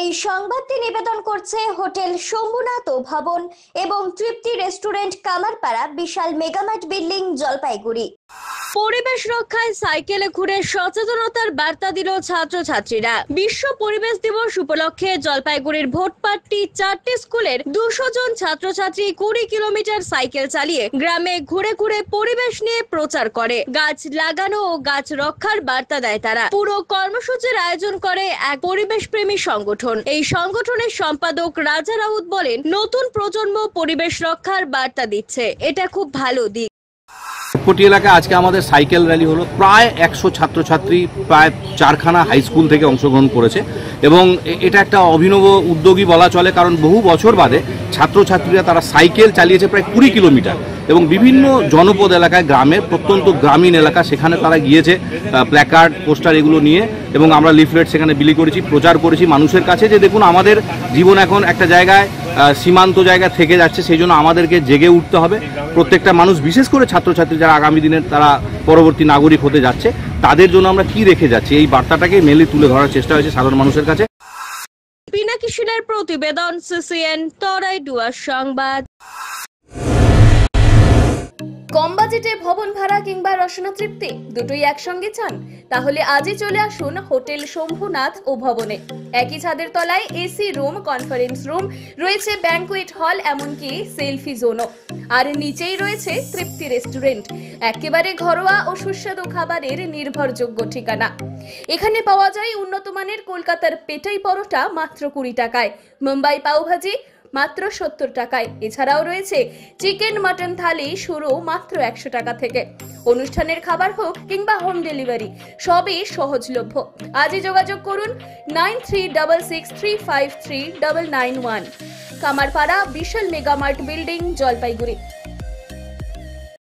এই সংবাদটি নিবেদন করছে হোটেল শম্ভুনাথ ভবন এবং তৃপ্তি রেস্টুরেন্ট কামারপাড়া বিশাল মেগামার্ট বিল্ডিং জলপাইগুড়ি। পরিবেশ রক্ষায় সাইকেলে ঘুরে সচেতনতার বার্তা দিল ছাত্রছাত্রীরা। বিশ্ব পরিবেশ দিবস উপলক্ষে জলপাইগুড়ির ভোটপাট্টি 4টি স্কুলের 200 জন ছাত্রছাত্রী 20 কিলোমিটার সাইকেল চালিয়ে গ্রামে ঘুরে ঘুরে পরিবেশ নিয়ে প্রচার করে। গাছ লাগানো ও গাছ রক্ষার বার্তা দেয় তারা। পুরো কর্মসূচির আয়োজন করে এক পরিবেশ প্রেমী সংগঠন। এই সংগঠনের সম্পাদক রাজা রাউত বলেন, নতুন প্রজন্ম পরিবেশ রক্ষার বার্তা দিচ্ছে, এটা খুব ভালো দিক। কোটি এলাকায় আজকে আমাদের সাইকেল র্যালি হলো। প্রায় 100 ছাত্রছাত্রী প্রায় 4খানা হাই স্কুল থেকে অংশগ্রহণ করেছে এবং এটা একটা অভিনব উদ্যোগী বলা চলে, কারণ বহু বছর বাদে ছাত্রছাত্রীরা তারা সাইকেল চালিয়েছে প্রায় 20 কিলোমিটার এবং বিভিন্ন জনপদ এলাকায়, গ্রামের প্রত্যন্ত গ্রামীণ এলাকা, সেখানে তারা গিয়েছে প্ল্যাকার্ড পোস্টার এগুলো নিয়ে, এবং আমরা লিফলেট সেখানে বিলি করেছি, প্রচার করেছি মানুষের কাছে যে দেখুন আমাদের জীবন এখন একটা জায়গায় সীমান্ত জায়গা থেকে যাচ্ছে, সেই জন্য আমাদেরকে জেগে উঠতে হবে। প্রত্যেকটা মানুষ, বিশেষ করে ছাত্রছাত্রী যারা আগামী দিনের তারা পরবর্তী নাগরিক হতে যাচ্ছে, তাদের জন্য আমরা কি রেখে যাচ্ছি এই বার্তাটাকে মেনলি তুলে ধরার চেষ্টা হয়েছে সাধারণ মানুষের কাছে। পিনাকি সেনের প্রতিবেদন, সিসিএন তরাই ডুয়ার সংবাদ। কম বাজেটে ভবন ভাড়া কিংবা রসনা তৃপ্তি দুটোই একসঙ্গে চান? তাহলে আজই চলে আসুন হোটেল শম্ভুনাথ ও ভবনে। একই ছাদের তলায় এসি রুম, কনফারেন্স রুম, রয়েছে ব্যাংকুয়েট হল, এমনকি সেলফি জোনও। আর নিচেই রয়েছে তৃপ্তি রেস্টুরেন্ট, একেবারে ঘরোয়া ও সুস্বাদু খাবারের নির্ভরযোগ্য ঠিকানা। এখানে পাওয়া যায় উন্নত মানের কলকাতার পেটাই পরোটা মাত্র 20 টাকায়, মুম্বাই পাওভাজি মাত্র 70 টাকায়। এছাড়াও রয়েছে চিকেন মাটন থালি শুরু মাত্র 100 টাকা থেকে। অনুষ্ঠানের খাবার হোক কিংবা হোম ডেলিভারি, সবই সহজলভ্য। আজই যোগাযোগ করুন 9366353991, কামারপাড়া বিশাল মেগামার্ট বিল্ডিং, জলপাইগুড়ি।